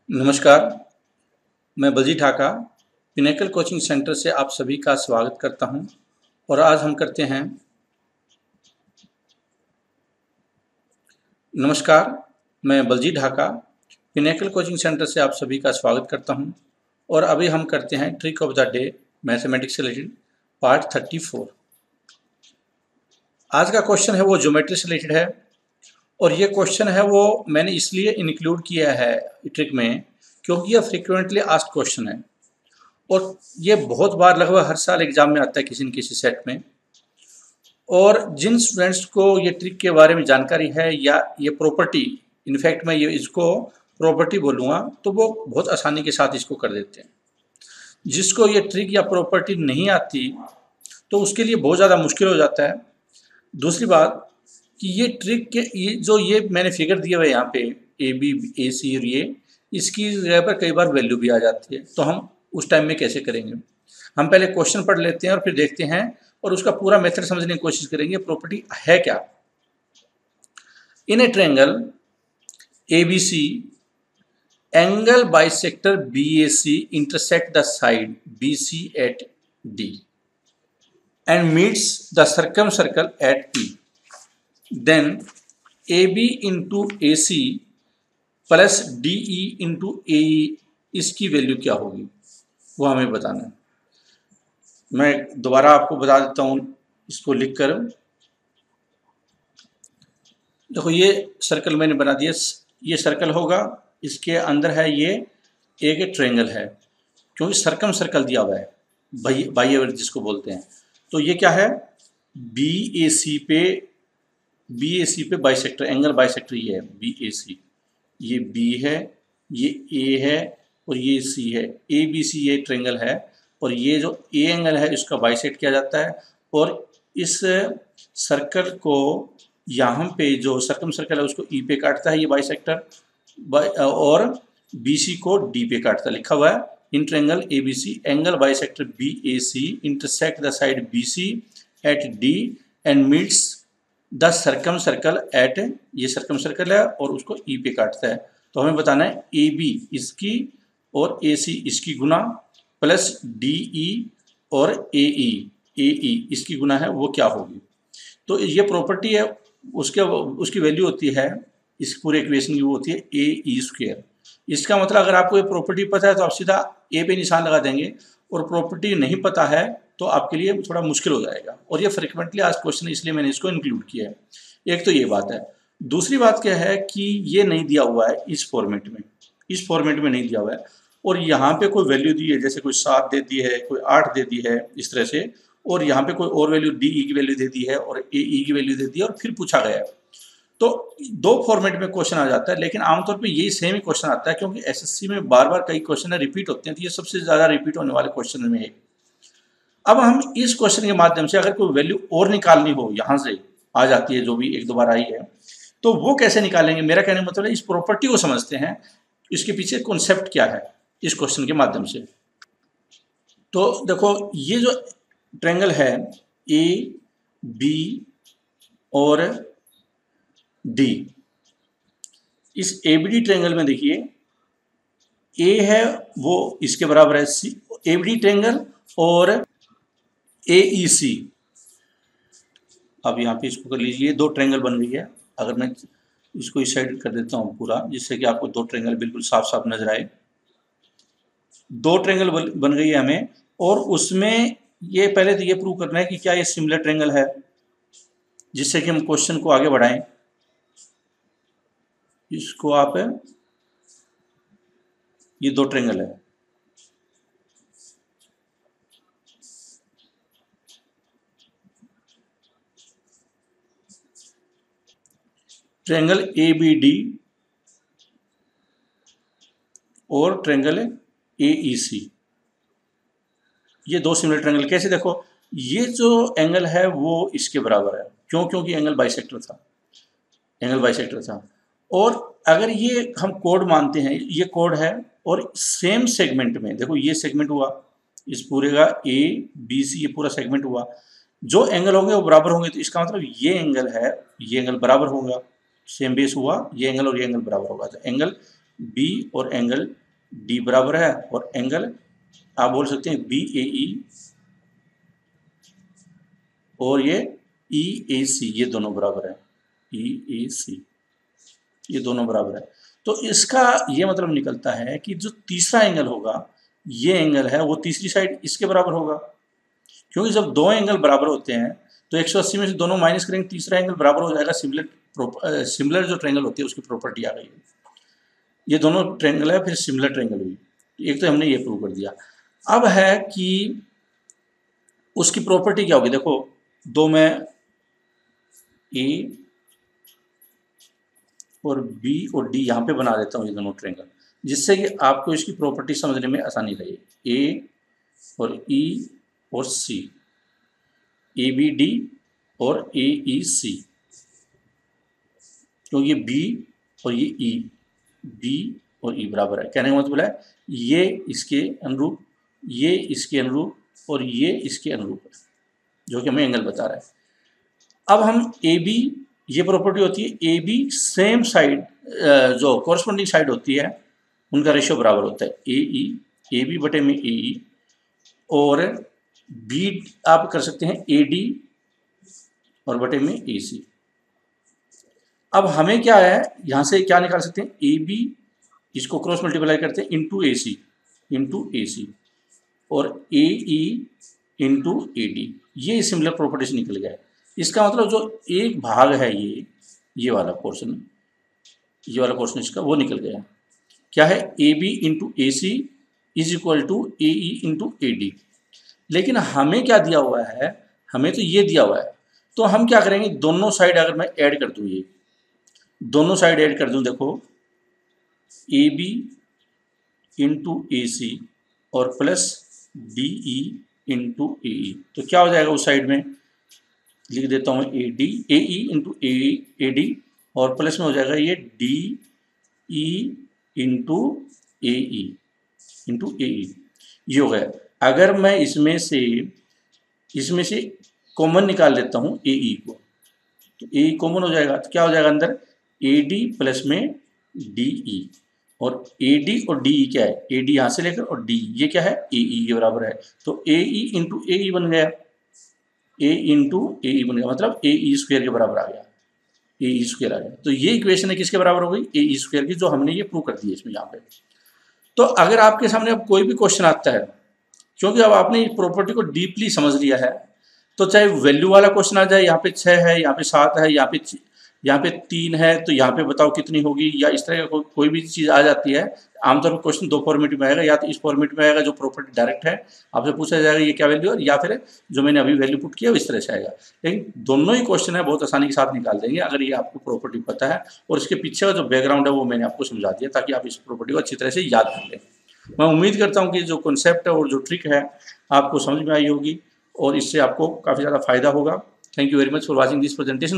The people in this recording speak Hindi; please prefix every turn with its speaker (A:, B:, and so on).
A: नमस्कार, मैं Baljeet Dhaka pinnacle coaching centre से आप सभी का स्वागत करता हूं और आज हम करते हैं। नमस्कार, मैं Baljeet Dhaka pinnacle coaching centre से आप सभी का स्वागत करता हूं और अभी हम करते हैं trick of the day mathematics से रिलेटेड पार्ट 34। आज का क्वेश्चन है वो ज्योमेट्री से रिलेटेड है और ये क्वेश्चन है वो मैंने इसलिए इंक्लूड किया है ट्रिक में क्योंकि यह फ्रिक्वेंटली आस्क्ड क्वेश्चन है और ये बहुत बार लगभग हर साल एग्जाम में आता है किसी न किसी सेट में। और जिन स्टूडेंट्स को ये ट्रिक के बारे में जानकारी है या ये प्रॉपर्टी, इनफैक्ट मैं ये इसको प्रॉपर्टी बोलूँगा, तो वो बहुत आसानी के साथ इसको कर देते हैं। जिसको ये ट्रिक या प्रॉपर्टी नहीं आती तो उसके लिए बहुत ज़्यादा मुश्किल हो जाता है। दूसरी बात कि ये ट्रिक के ये मैंने फिगर दिया हुआ है यहाँ पे ए बी ए सी और ये, इसकी जगह पर कई बार वैल्यू भी आ जाती है, तो हम उस टाइम में कैसे करेंगे। हम पहले क्वेश्चन पढ़ लेते हैं और फिर देखते हैं और उसका पूरा मेथड समझने की कोशिश करेंगे प्रॉपर्टी है क्या। In a triangle A B C angle bisector B A C intersect the side B C at D and meets the circum circle at E, then AB into A C plus D E into A E, इसकी वैल्यू क्या होगी वो हमें बताना है। मैं दोबारा आपको बता देता हूँ इसको लिखकर। देखो ये सर्कल मैंने बना दिया, ये सर्कल होगा, इसके अंदर है ये एक ट्रायंगल है क्योंकि सर्कम सर्कल दिया हुआ है, बाह्यवृत्त जिसको बोलते हैं। तो ये क्या है, बी ए सी पे बाइसेक्टर, एंगल बाइसेक्टर ये है बी ए सी, ये बी है, ये ए है और ये सी है। ए बी सी ये ट्रायंगल है और ये जो ए एंगल है इसका बाइसेक्ट किया जाता है और इस सर्कल को यहाँ पे जो सर्कम सर्कल है उसको ई पे काटता है ये बाइसेक्टर और बी सी को डी पे काटता है। लिखा हुआ है in triangle A B C angle bisector B A C intersect the side B C at D and meets the circum circle at, ये सर्कम सर्कल है और उसको ई पे काटता है। तो हमें बताना है ए बी इसकी और ए सी इसकी गुना प्लस डी ई और ए ई इसकी गुना है वो क्या होगी। तो ये प्रॉपर्टी है, उसकी वैल्यू होती है, इस पूरे इक्वेशन की वो होती है ए ई स्क्वायर। इसका मतलब अगर आपको ये प्रॉपर्टी पता है तो आप सीधा ए पे निशान लगा देंगे और प्रॉपर्टी नहीं पता है तो आपके लिए थोड़ा मुश्किल हो जाएगा। और ये फ्रिक्वेंटली आज क्वेश्चन है इसलिए मैंने इसको इंक्लूड किया है। एक तो ये बात है। दूसरी बात क्या है कि ये नहीं दिया हुआ है इस फॉर्मेट में नहीं दिया हुआ है और यहाँ पे कोई वैल्यू दी है, जैसे कोई 7 दे दी है, कोई 8 दे दी है इस तरह से, और यहाँ पे कोई और वैल्यू डी ई की वैल्यू दे दी है और ए ई की वैल्यू दे दी है और फिर पूछा गया है। तो दो फॉर्मेट में क्वेश्चन आ जाता है, लेकिन आमतौर पे यही सेम ही क्वेश्चन आता है क्योंकि एसएससी में बार बार कई क्वेश्चन रिपीट होते हैं, तो ये सबसे ज़्यादा रिपीट होने वाले क्वेश्चन में है। अब हम इस क्वेश्चन के माध्यम से अगर कोई वैल्यू और निकालनी हो, यहाँ से आ जाती है जो भी एक दो बार आई है, तो वो कैसे निकालेंगे। मेरा कहने का मतलब है इस प्रॉपर्टी को समझते हैं, इसके पीछे कॉन्सेप्ट क्या है इस क्वेश्चन के माध्यम से। तो देखो ये जो ट्रायंगल है ए बी और डी, इस एबीडी ट्रायंगल में देखिए ए है वो इसके बराबर है सी, एबीडी ट्रायंगल और AEC। अब यहाँ पे इसको कर लीजिए, दो ट्रायंगल बन गई है। अगर मैं इसको इस साइड कर देता हूँ पूरा, जिससे कि आपको दो ट्रायंगल बिल्कुल साफ साफ नजर आए। दो ट्रायंगल बन गई है हमें और उसमें ये पहले तो ये प्रूव करना है कि क्या ये सिमिलर ट्रायंगल है, जिससे कि हम क्वेश्चन को आगे बढ़ाएं। इसको आप, ये दो ट्रायंगल है, ट्रायंगल ABD और ट्रायंगल AEC, ये दो सिमिलर ट्रायंगल। कैसे, देखो ये जो एंगल है वो इसके बराबर है, क्योंकि एंगल बाइसेक्टर था। और अगर ये हम कोड मानते हैं, ये कोड है और सेम सेगमेंट में देखो ये सेगमेंट हुआ, इस पूरे का ABC ये पूरा सेगमेंट हुआ, जो एंगल होंगे वो बराबर होंगे। तो इसका मतलब ये एंगल है, ये एंगल बराबर होगा, सेम बेस हुआ, ये एंगल और ये एंगल बराबर होगा। तो एंगल बी और एंगल डी बराबर है, और एंगल आप बोल सकते हैं बी ए ई और ये ई ए सी, ये दोनों बराबर है, ई ए सी ये दोनों बराबर है। तो इसका ये मतलब निकलता है कि जो तीसरा एंगल होगा, ये एंगल है वो तीसरी साइड इसके बराबर होगा, क्योंकि जब दो एंगल बराबर होते हैं तो 180 में से दोनों माइनस करेंगे, तीसरा एंगल बराबर हो जाएगा। सिमिलर जो ट्रायंगल होती है उसकी प्रॉपर्टी आ गई है। ये दोनों ट्रायंगल है, फिर सिमिलर ट्रायंगल हुई, एक तो हमने ये प्रूव कर दिया। अब है कि उसकी प्रॉपर्टी क्या होगी, देखो दो में ए और बी और डी यहाँ पे बना देता हूँ ये दोनों ट्रायंगल, जिससे कि आपको इसकी प्रॉपर्टी समझने में आसानी रहे। ए और ई और सी, ए बी डी और ए ई सी, तो ये बी और ये ई, बी और ई बराबर है। कहने का मतलब है ये इसके अनुरूप, ये इसके अनुरूप और ये इसके अनुरूप है, जो कि हमें एंगल बता रहा है। अब हम ए बी, ये प्रॉपर्टी होती है ए बी सेम साइड, जो कॉरस्पॉन्डिंग साइड होती है उनका रेशियो बराबर होता है, ए बी बटे में ए ई, और बी आप कर सकते हैं ए डी और बटे में ए सी। अब हमें क्या है, यहाँ से क्या निकाल सकते हैं, ए बी इसको क्रॉस मल्टीप्लाई करते हैं इंटू ए सी और ए ई इंटू ए डी, ये सिमिलर प्रॉपर्टी से निकल गया है। इसका मतलब जो एक भाग है ये वाला पोर्शन, इसका वो निकल गया। क्या है, A B into A C is equal to A E into A D. लेकिन हमें क्या दिया हुआ है, हमें तो ये दिया हुआ है, तो हम क्या करेंगे, दोनों साइड अगर मैं ऐड कर दूँ, ये दोनों साइड ऐड कर दूँ, देखो ए बी इंटू ए सी और plus D E into A ई, तो क्या हो जाएगा उस साइड में, लिख देता हूँ ए ई इंटू ए डी और प्लस में हो जाएगा ये डी ई इंटू ए ई, ये हो गया। अगर मैं इसमें से कॉमन निकाल लेता हूँ ए ई को, तो ए ई कॉमन हो जाएगा, तो क्या हो जाएगा अंदर ए डी प्लस में डी ई, और ए डी और डी ई क्या है, ए डी यहाँ से लेकर और डी ये क्या है, ए ई के बराबर है, तो ए ई इंटू ए ई बन गया, ए इंटू ए ई बन गया, मतलब ए ई स्क्वायर के बराबर आ गया, ए ई स्क्वायर आ गया। तो ये इक्वेशन है किसके बराबर हो गई, ए ई स्क्वायर की, जो हमने ये प्रूव कर दी है इसमें यहाँ पे। तो अगर आपके सामने अब कोई भी क्वेश्चन आता है, क्योंकि अब आपने इस प्रॉपर्टी को डीपली समझ लिया है, तो चाहे वैल्यू वाला क्वेश्चन आ जाए, यहाँ पे 6 है, यहाँ पे 7 है, यहाँ पे 3 है, तो यहाँ पे बताओ कितनी होगी, या इस तरह का कोई भी चीज़ आ जाती है। आमतौर पर क्वेश्चन दो फॉर्मेट में आएगा, या तो इस फॉर्मेट में आएगा जो प्रॉपर्टी डायरेक्ट है, आपसे पूछा जाएगा ये क्या वैल्यू है, या फिर जो मैंने अभी वैल्यू पुट किया इस तरह से आएगा। लेकिन दोनों ही क्वेश्चन है बहुत आसानी के साथ निकाल देंगे अगर ये आपको प्रॉपर्टी पता है, और इसके पीछे का जो बैकग्राउंड है वो मैंने आपको समझा दिया, ताकि आप इस प्रॉपर्टी को अच्छी तरह से याद कर लें। मैं उम्मीद करता हूँ कि जो कॉन्सेप्ट है और जो ट्रिक है आपको समझ में आई होगी, और इससे आपको काफ़ी ज़्यादा फायदा होगा। Thank you very much for watching this presentation.